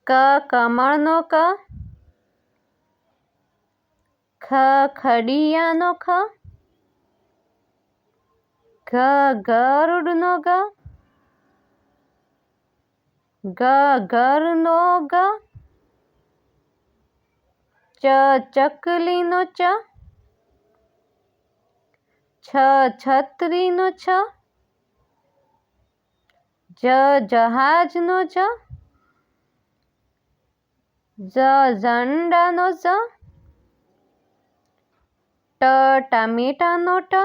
ક કમળનો ક, ખ ખડિયાનો ખ, ઘ ગરુડનો ગ, ગ ઘરનો ગ, ચ ચકલીનો ચ, છ છત્રીનો છ, જ જહાજનો જ, ઝંડાનો ઝ, ટમેટાનો ટ,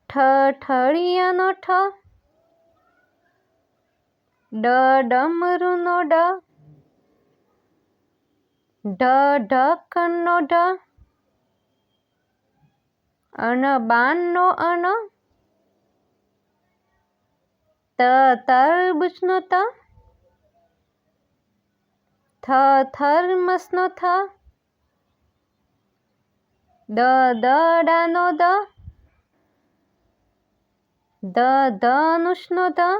ઠળિયાનો ઠ, ડમરુનો ડ, ઢક્કનનો ઢ, બાણનો અણ, તરબૂચનો ત, થર્મસનો થ, દડાનો દ, ધનુષનો ધ,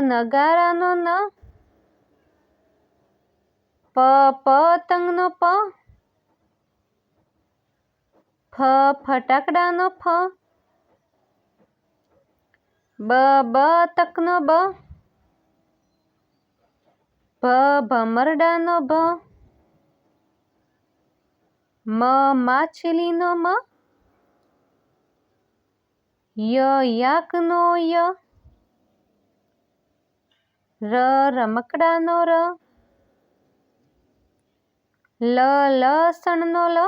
નગારાનો ન, પતંગનો પ, ફટાકડાનો ફ, બતકનો બ, ભમરડાનો ભ, માછલીનો મ, યાકનો ય, રમકડાનો ર, લસણનો લ,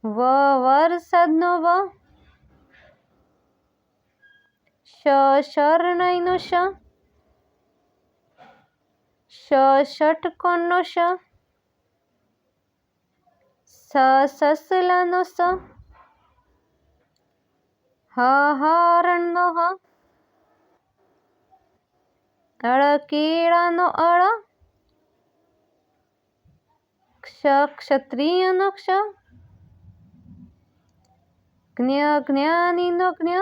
વરસાદનો વ, શરણાઈનો શ, ષટકોણનો શ, સસલાનો સ, હરણનો હ, કેળાનો અળ, ક્ષત્રિયનો ક્ષ, જ્ઞાનીનો જ્ઞ,